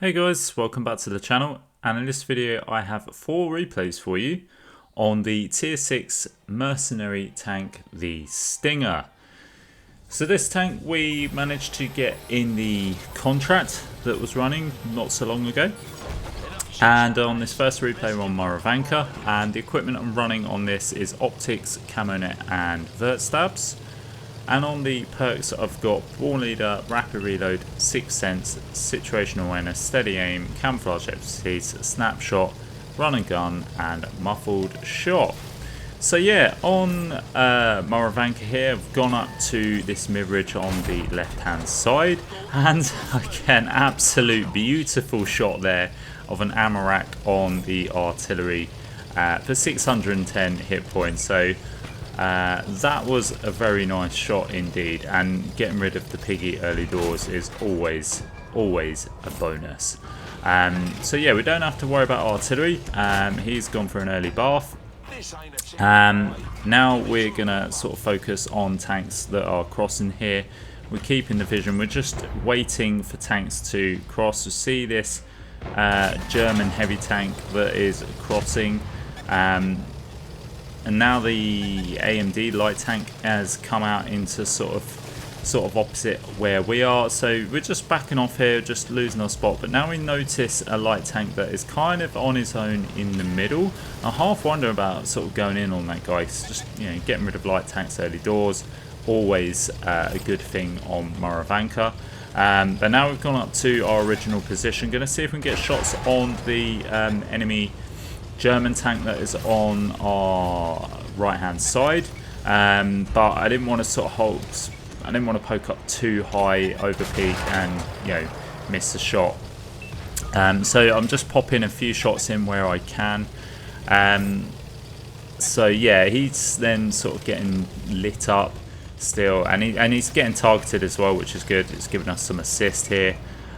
Hey guys, welcome back to the channel, and in this video I have 4 replays for you on the tier 6 mercenary tank, the Stinger. So this tank we managed to get in the contract that was running not so long ago, and on this first replay we're on Murovanka, and the equipment I'm running on this is Optics, Camo Net and Vert Stabs. And on the perks I've got Born Leader, Rapid Reload, Sixth Sense, Situational Awareness, Steady Aim, Camouflage Expertise, Snapshot, Run and Gun and Muffled Shot. So yeah, on Murovanka here I've gone up to this mid-ridge on the left hand side, and again absolute beautiful shot there of an Armour rack on the artillery for 610 hit points. So that was a very nice shot indeed, and getting rid of the piggy early doors is always a bonus. So yeah, we don't have to worry about artillery. He's gone for an early bath. Now we're gonna sort of focus on tanks that are crossing here. We're keeping the vision, we're just waiting for tanks to cross. To see this German heavy tank that is crossing, and now the AMD light tank has come out into sort of opposite where we are. So we're just backing off here, just losing our spot. But now we notice a light tank that is kind of on his own in the middle. I half wonder about sort of going in on that guy. It's just, you know, getting rid of light tanks early doors, always a good thing on Murovanka. But now we've gone up to our original position. Going to see if we can get shots on the enemy German tank that is on our right hand side, but I didn't want to sort of hold, I didn't want to poke up too high over peak and, you know, miss the shot. So I'm just popping a few shots in where I can. So yeah, he's then sort of getting lit up still, and he's getting targeted as well, which is good. It's giving us some assist here,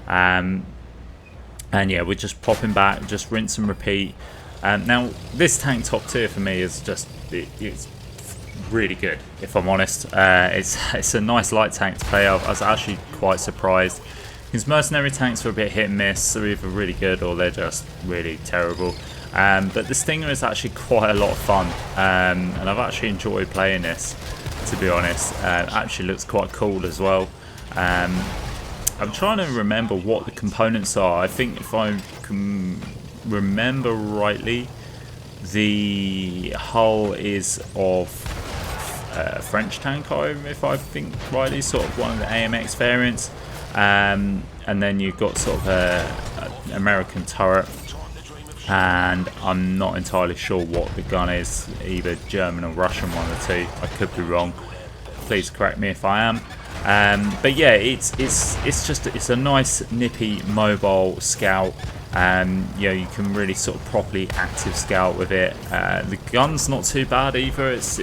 and yeah, we're just popping back, just rinse and repeat. Now this tank top tier for me is just it's really good, if I'm honest. It's a nice light tank to play. I was actually quite surprised because mercenary tanks are a bit hit and miss. They're either really good or they're just really terrible. But the Stinger is actually quite a lot of fun, and I've actually enjoyed playing this, to be honest. Actually looks quite cool as well. I'm trying to remember what the components are. I think if I can remember rightly, the hull is of a French tank, if I think rightly, sort of one of the AMX variants, and then you've got sort of an American turret, and I'm not entirely sure what the gun is, either German or Russian, one of the two. I could be wrong, please correct me if I am. But yeah, it's a nice nippy mobile scout. You know, you can really sort of properly active scout with it. The gun's not too bad either. It's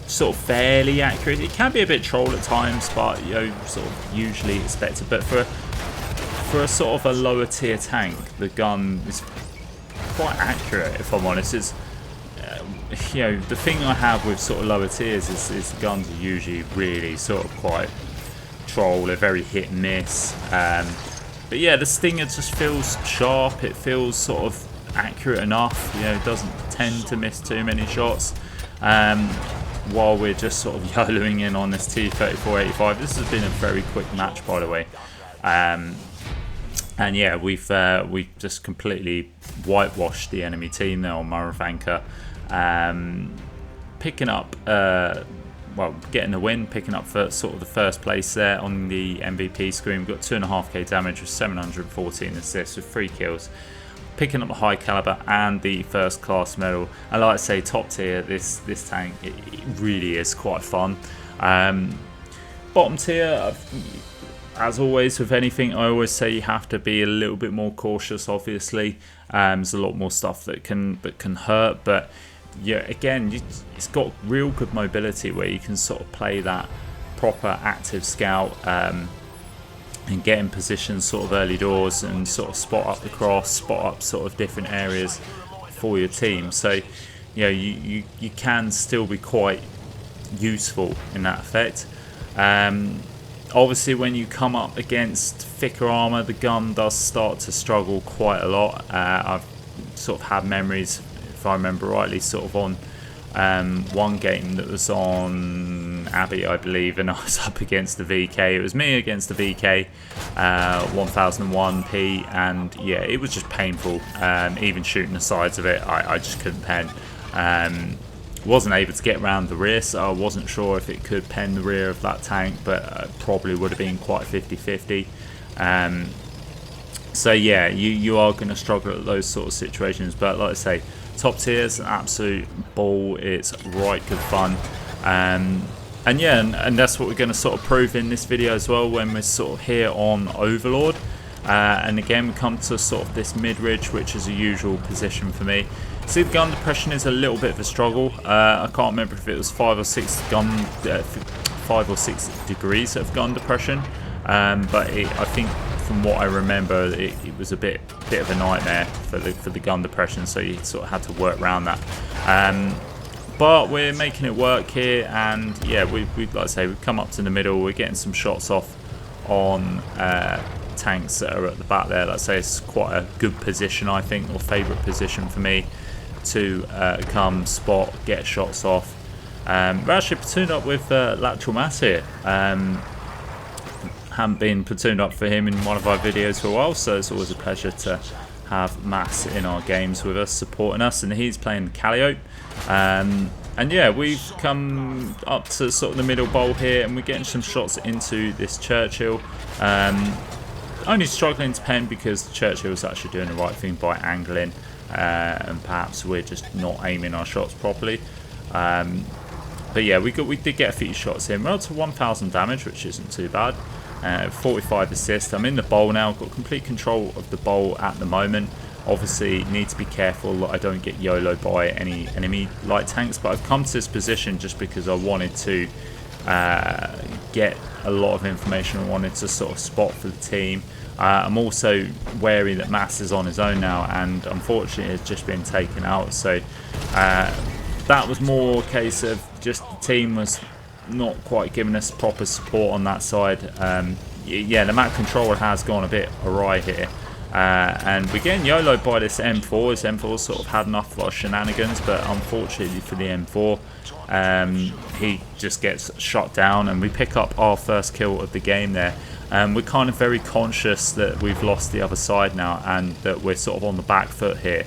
sort of fairly accurate. It can be a bit troll at times, but you know, sort of usually expected. But for a sort of a lower tier tank, the gun is quite accurate, if I'm honest. It's you know, the thing I have with sort of lower tiers is the guns are usually really sort of quite troll. They're very hit and miss. But yeah, the Stinger just feels sharp. It feels sort of accurate enough. You know, it doesn't tend to miss too many shots. While we're just sort of YOLOing in on this T-34-85. This has been a very quick match, by the way. And yeah, we've just completely whitewashed the enemy team there on Murovanka. Picking up, well, getting the win, picking up for sort of the first place there on the MVP screen. We've got 2.5k damage with 714 assists with 3 kills. Picking up a high caliber and the first class medal. And like I say, top tier, this tank, it really is quite fun. Bottom tier, as always with anything, I always say you have to be a little bit more cautious, obviously. There's a lot more stuff that can hurt, but yeah, again, it's got real good mobility where you can sort of play that proper active scout, and get in position sort of early doors and sort of spot up the cross, spot up sort of different areas for your team. So you know, you can still be quite useful in that effect. Obviously, when you come up against thicker armour, the gun does start to struggle quite a lot. I've sort of had memories, if I remember rightly, sort of on one game that was on Abbey, I believe, and I was up against the VK. It was me against the VK, 1001p, and yeah, it was just painful. Even shooting the sides of it, I just couldn't pen. Wasn't able to get around the rear, so I wasn't sure if it could pen the rear of that tank, but probably would have been quite 50-50. So yeah, you are going to struggle at those sort of situations, but like I say, top tier is an absolute ball. It's right good fun, and yeah, and that's what we're going to sort of prove in this video as well when we're sort of here on Overlord. And again, we come to sort of this mid-ridge, which is a usual position for me. See, the gun depression is a little bit of a struggle. I can't remember if it was 5 or 6 degrees of gun depression, but I think from what I remember, it was a bit of a nightmare for the gun depression. So you sort of had to work around that. But we're making it work here, and yeah, we like I say, we've come up to the middle. We're getting some shots off on tanks that are at the back there. Let's say it's quite a good position, I think, or favourite position for me to come spot, get shots off. We're actually platooned up with Lateral Mass here. Haven't been platooned up for him in one of our videos for a while, so it's always a pleasure to have Mass in our games with us, supporting us, and he's playing Calliope. And yeah, we've come up to sort of the middle bowl here, and we're getting some shots into this Churchill. Only struggling to pen because Churchill's actually doing the right thing by angling, and perhaps we're just not aiming our shots properly. But yeah, we did get a few shots in. We're up to 1,000 damage, which isn't too bad. 45 assists. I'm in the bowl now. Got complete control of the bowl at the moment. Obviously, need to be careful that I don't get YOLO'd by any enemy light tanks. But I've come to this position just because I wanted to get a lot of information. I wanted to sort of spot for the team. I'm also wary that Mass is on his own now, and unfortunately has just been taken out. So that was more a case of just the team was not quite giving us proper support on that side. Yeah, the map controller has gone a bit awry here. And we're getting YOLO'd by this M4. This M4 sort of had enough of our shenanigans, but unfortunately for the M4, he just gets shot down, and we pick up our first kill of the game there. We're kind of very conscious that we've lost the other side now, and that we're sort of on the back foot here.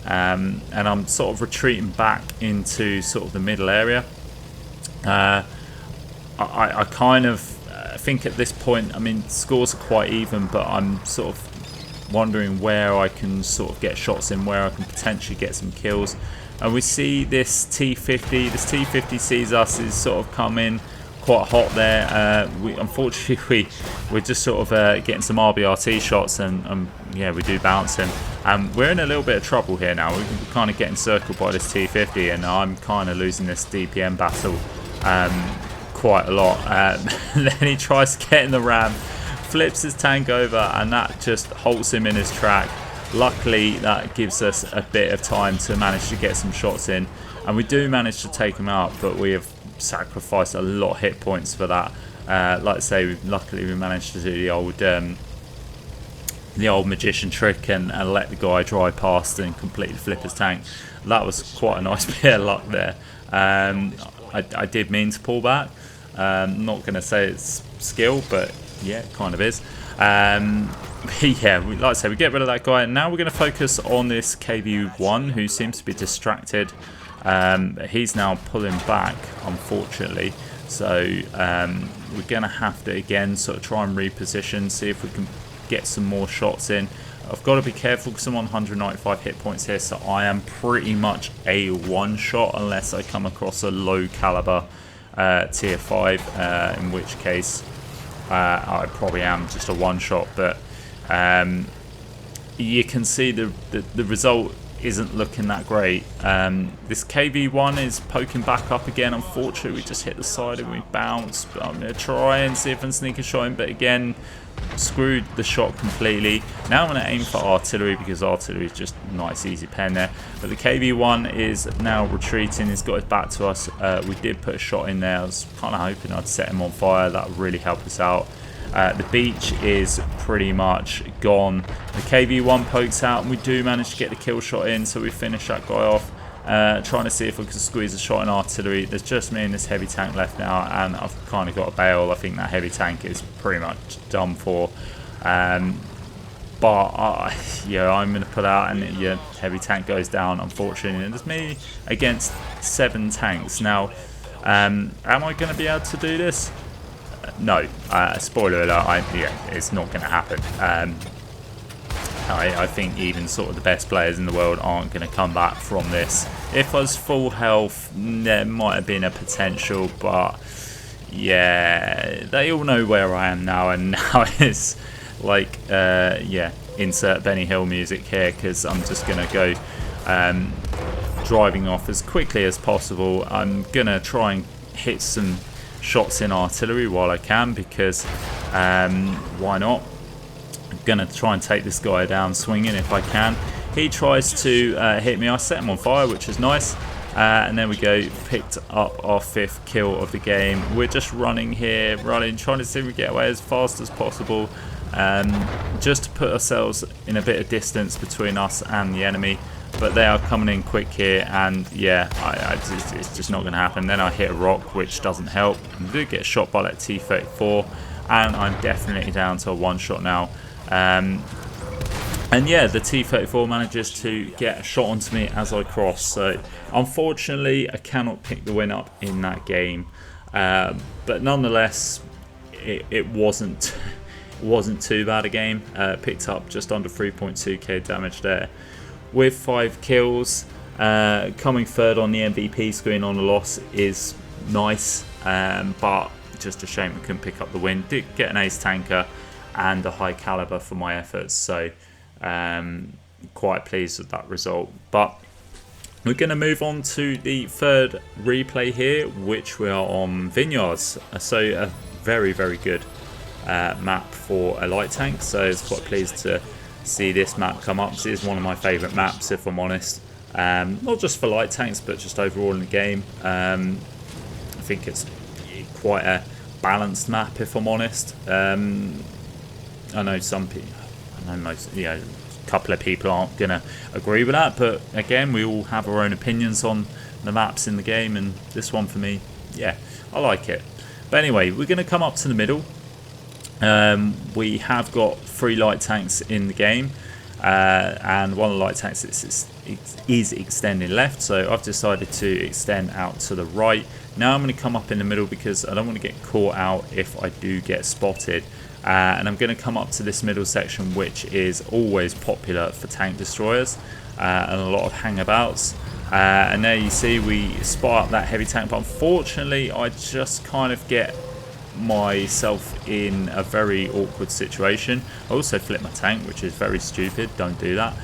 And I'm sort of retreating back into sort of the middle area. I kind of think at this point, I mean, scores are quite even, but I'm sort of wondering where I can sort of get shots in, where I can potentially get some kills. And we see this T50. This T50 sees us is sort of come in quite hot there. Unfortunately, we're just sort of getting some RBRT shots, and yeah, we do bounce him. We're in a little bit of trouble here now. We're kind of getting circled by this T50, and I'm kind of losing this DPM battle quite a lot. Then he tries to get in the ram, flips his tank over, and that just halts him in his track. Luckily, that gives us a bit of time to manage to get some shots in, and we do manage to take him out, but we have sacrificed a lot of hit points for that. Like I say, luckily we managed to do the old magician trick and let the guy drive past and completely flip his tank. That was quite a nice bit of luck there. I did mean to pull back. Not going to say it's skill, but yeah, it kind of is. Yeah, like I say, we get rid of that guy, and now we're going to focus on this KV1 who seems to be distracted. He's now pulling back, unfortunately, so we're going to have to again sort of try and reposition, see if we can get some more shots in. I've got to be careful because I'm on 195 hit points here, so I am pretty much a one-shot unless I come across a low caliber tier 5, in which case I probably am just a one-shot. But you can see the result isn't looking that great. This KV1 is poking back up again. Unfortunately, we just hit the side and we bounce. But I'm going to try and see if I can sneak a shot in. But again, screwed the shot completely. Now I'm going to aim for artillery because artillery is just nice, easy pen there. But the KV1 is now retreating. He's got his back to us. We did put a shot in there. I was kind of hoping I'd set him on fire. That would really help us out. The beach is pretty much gone. The KV1 pokes out and we do manage to get the kill shot in, so we finish that guy off. Trying to see if we can squeeze a shot in artillery. There's just me and this heavy tank left now, and I've kind of got a bail. I think that heavy tank is pretty much done for. But yeah, I'm going to put out, and yeah, heavy tank goes down, unfortunately. And it's me against 7 tanks. Now, am I going to be able to do this? No. Spoiler alert, yeah, it's not going to happen. I think even sort of the best players in the world aren't going to come back from this. If I was full health, there might have been a potential, but yeah, they all know where I am now, and now it's like, yeah, insert Benny Hill music here, because I'm just going to go driving off as quickly as possible. I'm going to try and hit some shots in artillery while I can, because why not? I'm going to try and take this guy down swinging if I can. He tries to hit me. I set him on fire, which is nice. And there we go, picked up our 5th kill of the game. We're just running here, trying to see if we get away as fast as possible, just to put ourselves in a bit of distance between us and the enemy. But they are coming in quick here, and yeah, it's just not going to happen. Then I hit a rock, which doesn't help. I do get shot by that T-34, and I'm definitely down to a 1-shot now. And yeah, the T-34 manages to get a shot onto me as I cross. So unfortunately, I cannot pick the win up in that game. But nonetheless, it wasn't too bad a game. Picked up just under 3.2k damage there, with 5 kills. Coming third on the MVP screen on a loss is nice, but just a shame we couldn't pick up the win. Did get an ace tanker and a high caliber for my efforts, so quite pleased with that result. But we're going to move on to the third replay here, which we are on Vineyards. So a very, very good map for a light tank, so I was quite pleased to see this map come up. This is one of my favourite maps, if I'm honest. Not just for light tanks, but just overall in the game. I think it's quite a balanced map, if I'm honest. I know some people, I know most, you know, a couple of people aren't going to agree with that, but again, we all have our own opinions on the maps in the game, and this one for me, yeah, I like it. But anyway, we're going to come up to the middle. We have got 3 light tanks in the game, and one of the light tanks is extending left, so I've decided to extend out to the right. Now I'm going to come up in the middle because I don't want to get caught out if I do get spotted. And I'm going to come up to this middle section, which is always popular for tank destroyers and a lot of hangabouts. And there you see we spot up that heavy tank, but unfortunately I just kind of get myself in a very awkward situation. I also flip my tank, which is very stupid, don't do that.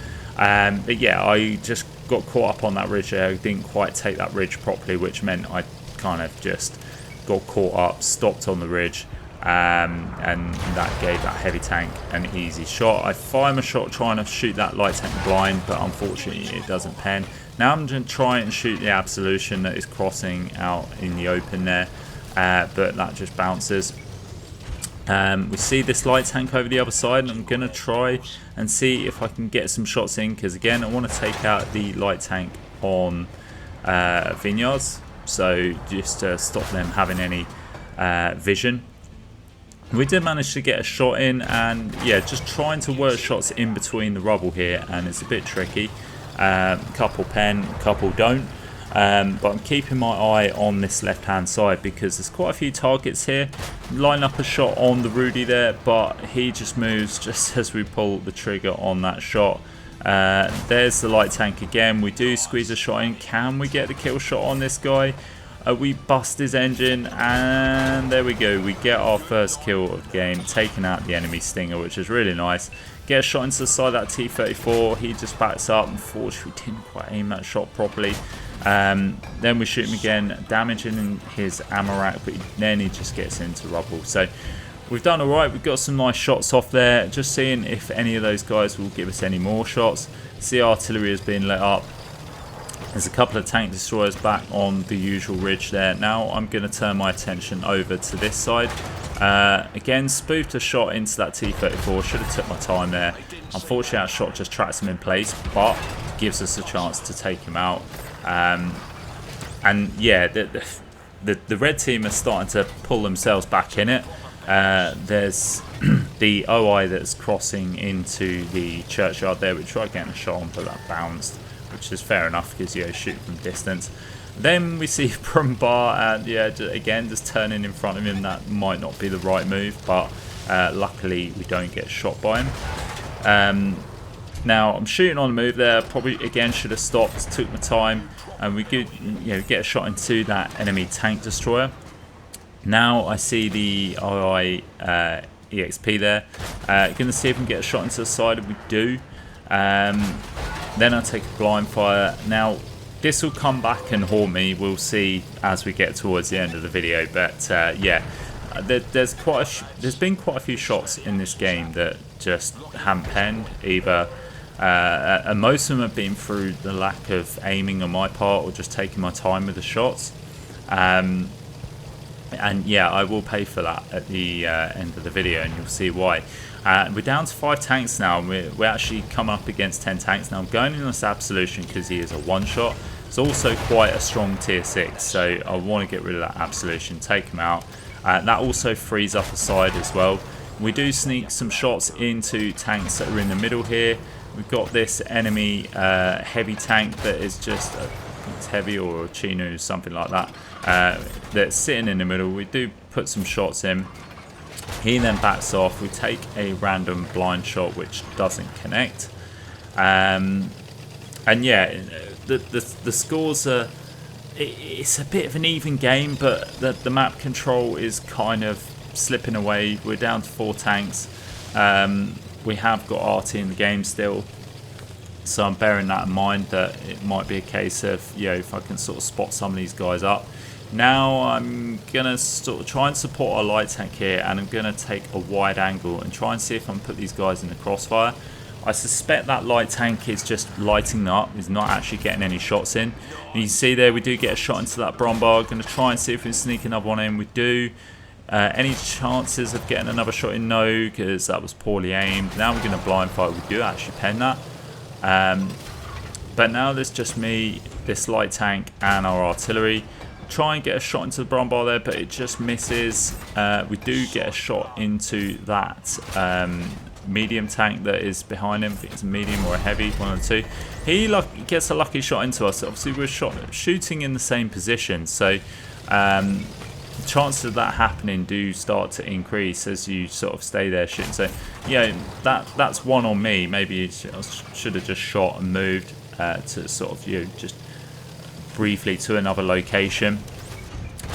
But yeah, I just got caught up on that ridge there. I didn't quite take that ridge properly, which meant I kind of just got caught up, stopped on the ridge, and that gave that heavy tank an easy shot. I fire my shot trying to shoot that light tank blind, but unfortunately it doesn't pen. Now I'm going to try and shoot the Absolution that is crossing out in the open there, but that just bounces. We see this light tank over the other side, and I'm going to try and see if I can get some shots in, because again I want to take out the light tank on Vineyards, so just to stop them having any vision. We did manage to get a shot in, and yeah, just trying to work shots in between the rubble here, and it's a bit tricky. Couple pen, couple don't. But I'm keeping my eye on this left hand side because there's quite a few targets here. Line up a shot on the Rudy there, but he just moves just as we pull the trigger on that shot. There's the light tank again. We do squeeze a shot in. Can we get the kill shot on this guy? We bust his engine, and there we go. We get our first kill of the game, taking out the enemy Stinger, which is really nice. Get a shot into the side of that T-34. He just backs up. Unfortunately, we didn't quite aim that shot properly. Then we shoot him again, damaging his ammo rack, but then he just gets into rubble. So we've done alright. We've got some nice shots off there. Just seeing if any of those guys will give us any more shots. See, artillery has been lit up. There's a couple of tank destroyers back on the usual ridge there. Now I'm going to turn my attention over to this side. Again, spoofed a shot into that T-34. Should have took my time there. Unfortunately, that shot just tracks him in place, but gives us a chance to take him out. And yeah, the red team are starting to pull themselves back in it. There's the OI that's crossing into the churchyard there. We tried getting a shot on, but that bounced, which is fair enough because you shoot from distance. Then we see Brumbar, and yeah, again just turning in front of him. That might not be the right move, but luckily we don't get shot by him. Now I'm shooting on the move there. Probably again should have stopped, took my time, and we could get a shot into that enemy tank destroyer. Now I see the II EXP there. Going to see if we can get a shot into the side, and we do. Then I take a blind fire. Now this will come back and haunt me. We'll see as we get towards the end of the video. But yeah, there's been quite a few shots in this game that just haven't penned either. And most of them have been through the lack of aiming on my part or just taking my time with the shots. And yeah, I will pay for that at the end of the video, and you'll see why. We're down to 5 tanks now. We're actually coming up against 10 tanks. Now I'm going in this Absolution because he is a one-shot. It's also quite a strong tier 6, so I want to get rid of that Absolution, take him out. That also frees up a side as well. We do sneak some shots into tanks that are in the middle here. We've got this enemy heavy tank that is just it's heavy, or Chino, something like that, that's sitting in the middle. We do put some shots in. He then backs off. We take a random blind shot which doesn't connect, and yeah, the scores are, it's a bit of an even game, but the map control is kind of slipping away. We're down to 4 tanks. We have got RT in the game still, so I'm bearing that in mind, that it might be a case of, if I can sort of spot some of these guys up. Now I'm going to sort of try and support our light tank here, and I'm going to take a wide angle and try and see if I can put these guys in the crossfire. I suspect that light tank is just lighting up, is not actually getting any shots in. And you can see there we do get a shot into that Brombar. Going to try and see if we can sneak another one in. We do. Any chances of getting another shot in? No, because that was poorly aimed. Now we're going to blind fire. We do actually pen that. But now there's just me, this light tank, and our artillery. Try and get a shot into the Brombar there, but it just misses. We do get a shot into that medium tank that is behind him. I think it's a medium or a heavy, one of the two. He gets a lucky shot into us. Obviously we're shooting in the same position, so the chances of that happening do start to increase as you sort of stay there shooting. So yeah, that's one on me. Maybe I should have just shot and moved to sort of just briefly to another location,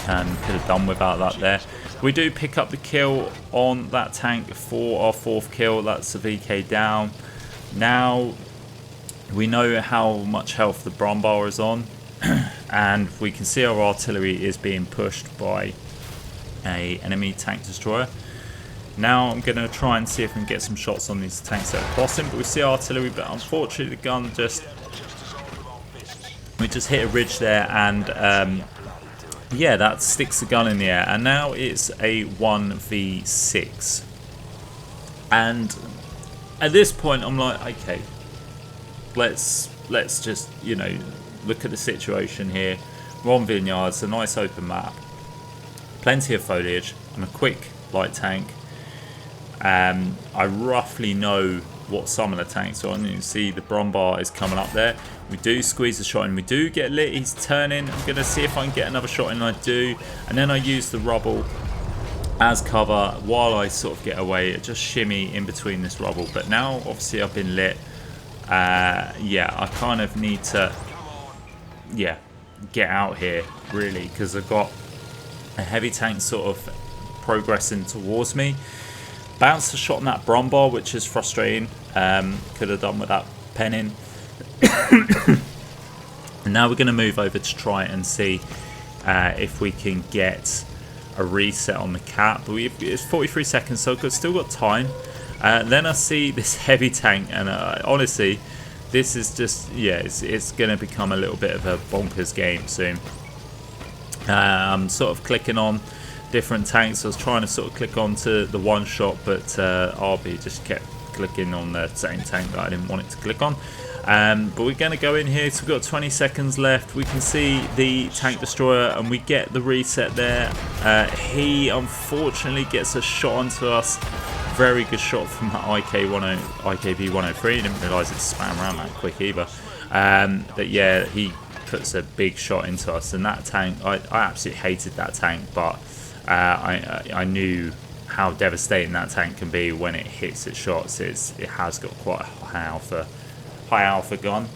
and could have done without that there. We do pick up the kill on that tank for our 4th kill. That's a VK down. Now we know how much health the Brombar is on, and we can see our artillery is being pushed by a enemy tank destroyer. Now I'm going to try and see if we can get some shots on these tanks that are crossing, but we see artillery, but unfortunately the gun we just hit a ridge there, and yeah, that sticks the gun in the air, and now it's a 1v6. And at this point I'm like, okay, let's just look at the situation here. We're on Vineyards, a nice open map, plenty of foliage, and a quick light tank. I roughly know what some of the tanks are on. You can see the Brombar is coming up there. We do squeeze the shot in. We do get lit. He's turning. I'm going to see if I can get another shot in. I do. And then I use the rubble as cover while I sort of get away. Just shimmy in between this rubble. But now, obviously, I've been lit. Yeah, I kind of need to... Yeah, get out here, really, because I've got a heavy tank sort of progressing towards me. Bounced a shot on that Brombar, which is frustrating. Could have done with that penning. And now we're going to move over to try and see if we can get a reset on the cap. But it's 43 seconds, so I've still got time. Then I see this heavy tank, and honestly, this is just, yeah, it's going to become a little bit of a bonkers game soon. I'm sort of clicking on different tanks. I was trying to sort of click onto the one shot, but RB just kept clicking on the same tank that I didn't want it to click on. But we're going to go in here, so we've got 20 seconds left. We can see the tank destroyer, and we get the reset there. He unfortunately gets a shot onto us. Very good shot from that IKB 103. Didn't realise it spam around that quick either. But yeah, he puts a big shot into us, and that tank, I absolutely hated that tank, but I knew how devastating that tank can be when it hits its shots. It has got quite a high alpha gun.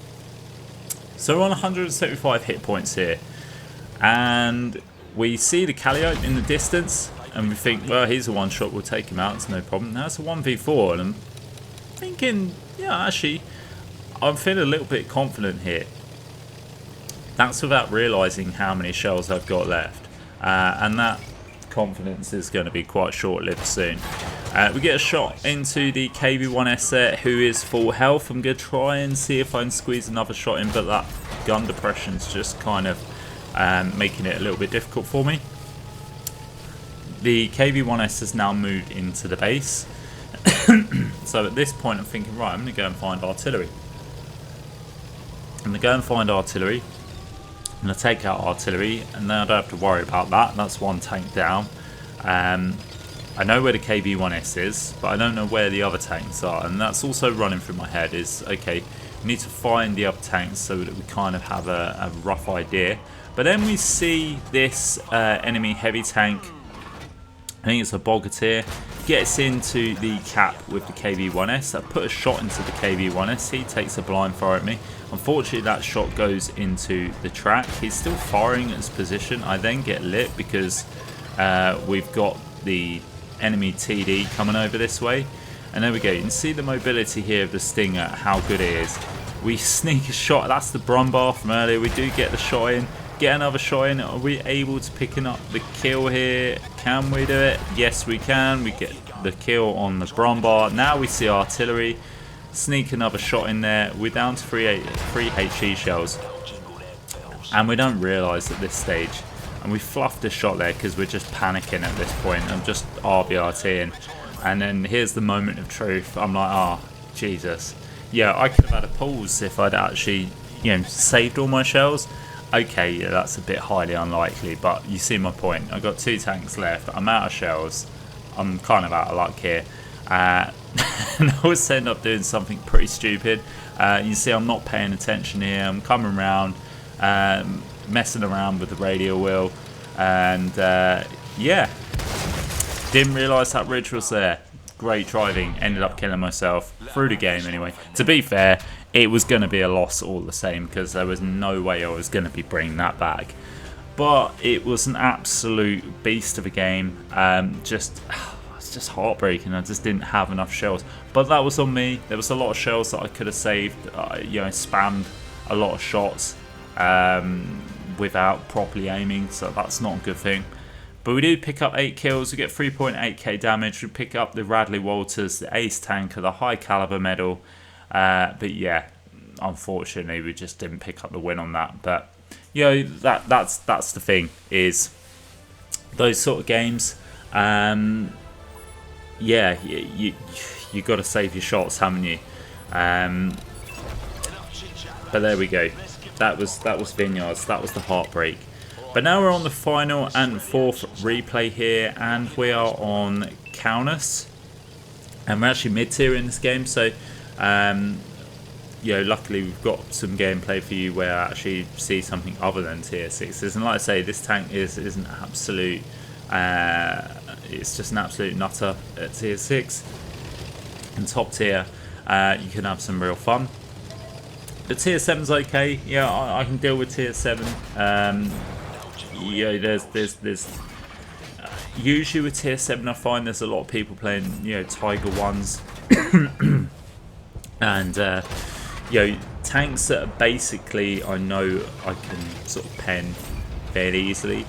So we're on 175 hit points here, and we see the Calliope in the distance, and we think, well, he's a one shot, we'll take him out, it's no problem. Now it's a 1v4, and I'm thinking, yeah, actually, I'm feeling a little bit confident here. That's without realising how many shells I've got left, and that confidence is going to be quite short-lived soon. We get a shot into the KB1S there, who is full health. I'm going to try and see if I can squeeze another shot in, but that gun depression's just kind of making it a little bit difficult for me. The KB1S has now moved into the base. So at this point I'm thinking, right, I'm going to go and find artillery. I'm going to go and find artillery. I'm going to take out artillery, and then I don't have to worry about that. That's one tank down. I know where the KB1S is, but I don't know where the other tanks are, and that's also running through my head is, okay, we need to find the other tanks so that we kind of have a rough idea. But then we see this enemy heavy tank, I think it's a Bogatyr, gets into the cap with the KB1S. I put a shot into the KB1S, he takes a blind fire at me. Unfortunately that shot goes into the track. He's still firing at his position. I then get lit because we've got the enemy TD coming over this way. And there we go, you can see the mobility here of the Stinger, how good it is. We sneak a shot, that's the Brombar from earlier. We do get the shot in, get another shot in. Are we able to pick up the kill here? Can we do it? Yes we can. We get the kill on the Brombar. Now we see artillery. Sneak another shot in there. We're down to 3 HE shells, and we don't realise at this stage, and we fluffed a shot there because we're just panicking at this point. I'm just RBRTing, and then here's the moment of truth. I'm like, oh Jesus, yeah, I could have had a pause if I'd actually, you know, saved all my shells. Okay, yeah, that's a bit highly unlikely, but you see my point. I've got 2 tanks left. I'm out of shells. I'm kind of out of luck here. And I always end up doing something pretty stupid. You see I'm not paying attention here. I'm coming around, messing around with the radio wheel, and yeah, didn't realise that ridge was there. Great driving, ended up killing myself through the game anyway. To be fair, it was going to be a loss all the same because there was no way I was going to be bringing that back. But it was an absolute beast of a game. It's just heartbreaking. I just didn't have enough shells, but that was on me. There was a lot of shells that I could have saved. You know, spammed a lot of shots without properly aiming, so that's not a good thing. But we do pick up 8 kills. We get 3.8k damage. We pick up the Radley Walters, the Ace Tanker, the High Caliber Medal. But yeah, unfortunately, we just didn't pick up the win on that. But you know, that's the thing, is those sort of games. Yeah, you got to save your shots, haven't you? But there we go. That was Vineyards. That was the heartbreak. But now we're on the final and 4th replay here, and we are on Kaunas, and we're actually mid-tier in this game. So, you know, luckily we've got some gameplay for you where I actually see something other than tier 6s. And like I say, this tank is an absolute. It's just an absolute nutter at tier 6. And top tier, you can have some real fun. The tier 7's okay. Yeah, I can deal with tier 7. Yeah, there's usually with tier 7 I find there's a lot of people playing, you know, Tiger 1s. And tanks that are basically, I know I can sort of pen fairly easily.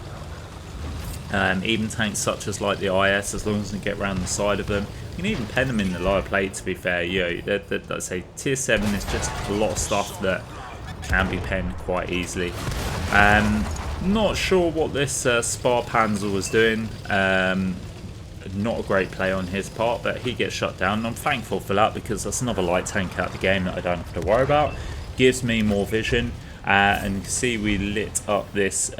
Even tanks such as like the IS, as long as I can get around the side of them. You can even pen them in the lower plate, to be fair. You know, let's say tier 7 is just a lot of stuff that can be penned quite easily. Not sure what this Spar Panzer was doing. Not a great play on his part, but he gets shut down. And I'm thankful for that, because that's another light tank out of the game that I don't have to worry about. Gives me more vision. And you can see we lit up this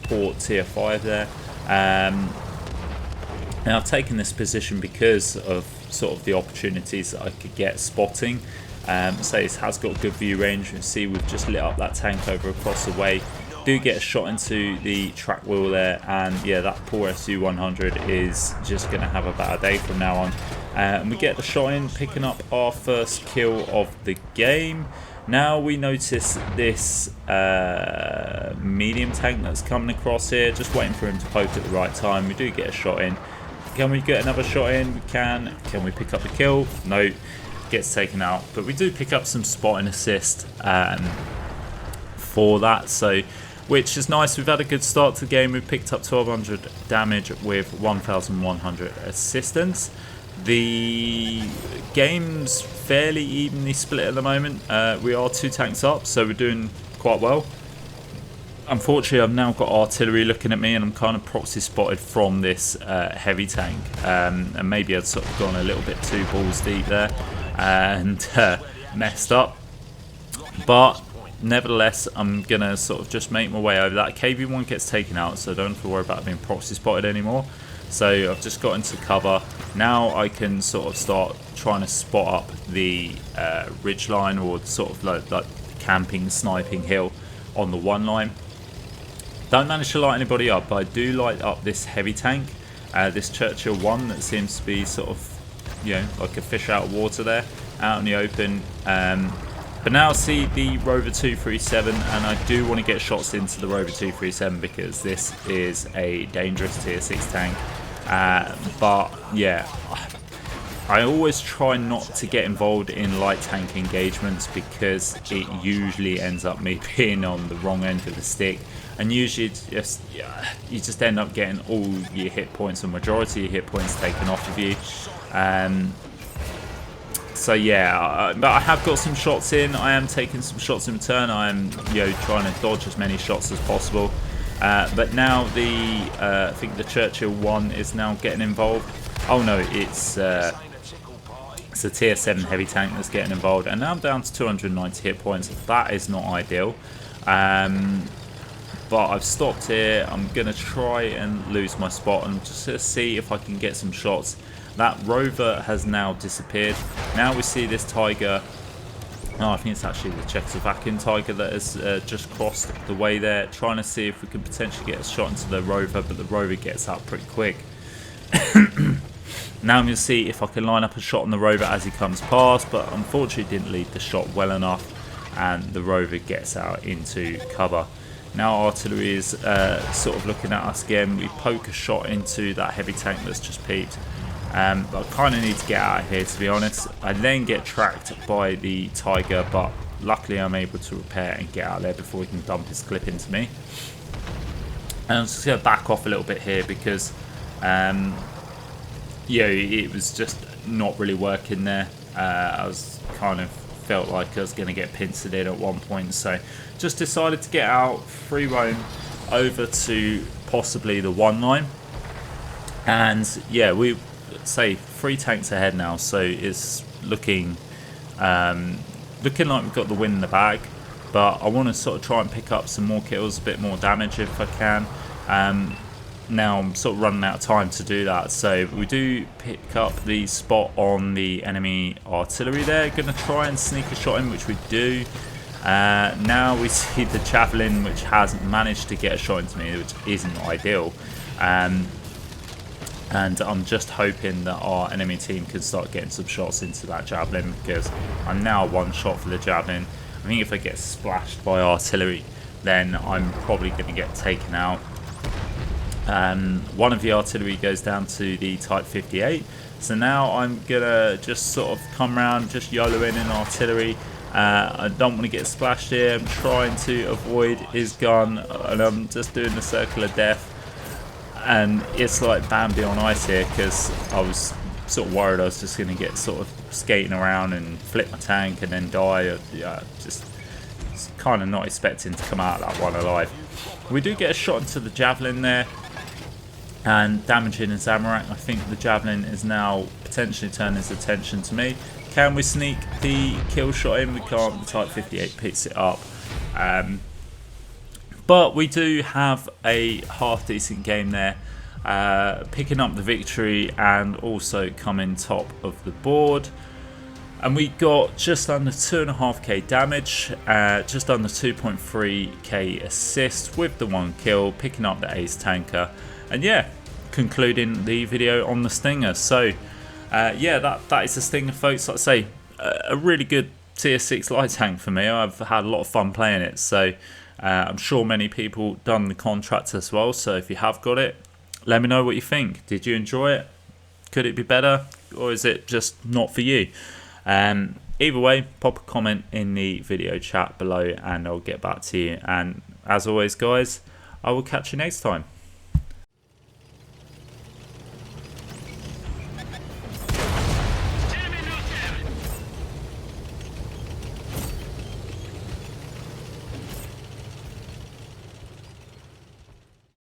port tier 5 there. Now I've taken this position because of sort of the opportunities that I could get spotting. So it has got good view range. You can see we've just lit up that tank over across the way. Do get a shot into the track wheel there, and yeah, that poor SU-100 is just going to have a bad day from now on. And we get the shot in, picking up our first kill of the game. Now we notice this medium tank that's coming across here, just waiting for him to poke at the right time. We do get a shot in. Can we get another shot in? We can. Can we pick up the kill? No, gets taken out. But we do pick up some spotting assist for that, so which is nice. We've had a good start to the game. We've picked up 1200 damage with 1100 assistance. The game's fairly evenly split at the moment. We are 2 tanks up, so we're doing quite well. Unfortunately, I've now got artillery looking at me, and I'm kind of proxy spotted from this heavy tank. And maybe I'd sort of gone a little bit too balls deep there and messed up. But nevertheless, I'm going to sort of just make my way over that. KV-1 gets taken out, so I don't have to worry about being proxy spotted anymore. So I've just got into cover. Now I can sort of start trying to spot up the ridge line, or sort of like camping, sniping hill on the 1 line. Don't manage to light anybody up, but I do light up this heavy tank, this Churchill 1 that seems to be sort of, you know, like a fish out of water there, out in the open. But now I see the Rover 237, and I do want to get shots into the Rover 237 because this is a dangerous tier 6 tank. But yeah, I always try not to get involved in light tank engagements because it usually ends up me being on the wrong end of the stick, and usually it's you just end up getting all your hit points, or majority of your hit points taken off of you. So yeah, but I have got some shots in. I am taking some shots in return. I am, you know, trying to dodge as many shots as possible. But now the I think the Churchill 1 is now getting involved. Oh no, it's a tier 7 heavy tank that's getting involved, and now I'm down to 290 hit points. That is not ideal. But I've stopped here. I'm gonna try and lose my spot and just to see if I can get some shots. That Rover has now disappeared. Now we see this Tiger. Oh, I think it's actually the Czechoslovakian Tiger that has just crossed the way there, trying to see if we can potentially get a shot into the Rover, but the Rover gets out pretty quick. Now I'm going to see if I can line up a shot on the Rover as he comes past, but unfortunately didn't lead the shot well enough, and the Rover gets out into cover. Now artillery is sort of looking at us again. We poke a shot into that heavy tank that's just peeped. But I kind of need to get out of here, to be honest. I then get tracked by the Tiger, but luckily I'm able to repair and get out of there before he can dump his clip into me. And I'm just going to back off a little bit here because, yeah, it was just not really working there. I was kind of felt like I was going to get pincered in at one point, so just decided to get out, free roam over to possibly the 1 line. And yeah, we say 3 tanks ahead now, so it's looking looking like we've got the win in the bag, but I want to sort of try and pick up some more kills, a bit more damage if I can. Now I'm sort of running out of time to do that, so we do pick up the spot on the enemy artillery there. Going to try and sneak a shot in, which we do. Now we see the Javelin, which hasn't managed to get a shot into me, which isn't ideal. And I'm just hoping that our enemy team can start getting some shots into that Javelin, because I'm now 1 shot for the Javelin. I think if I get splashed by artillery, then I'm probably going to get taken out. One of the artillery goes down to the Type 58. So now I'm going to just sort of come around, just YOLO in artillery. I don't want to get splashed here. I'm trying to avoid his gun, and I'm just doing the circle of death. And it's like Bambi on ice here, because I was sort of worried I was just going to get sort of skating around and flip my tank and then die. Just kind of not expecting to come out of that one alive. We do get a shot into the javelin there and damaging his Zamorak. I think the javelin is now potentially turning his attention to me. Can we sneak the kill shot in? We can't. The Type 58 picks it up. But we do have a half decent game there, picking up the victory and also coming top of the board. And we got just under 2.5k damage, just under 2.3k assist with the 1 kill, picking up the ace tanker. And yeah, concluding the video on the Stinger. So yeah, that is the Stinger, folks. Like I say, a really good tier 6 light tank for me. I've had a lot of fun playing it. So I'm sure many people done the contract as well. So if you have got it, let me know what you think. Did you enjoy it? Could it be better? Or is it just not for you? Either way, pop a comment in the video chat below and I'll get back to you. And as always, guys, I will catch you next time.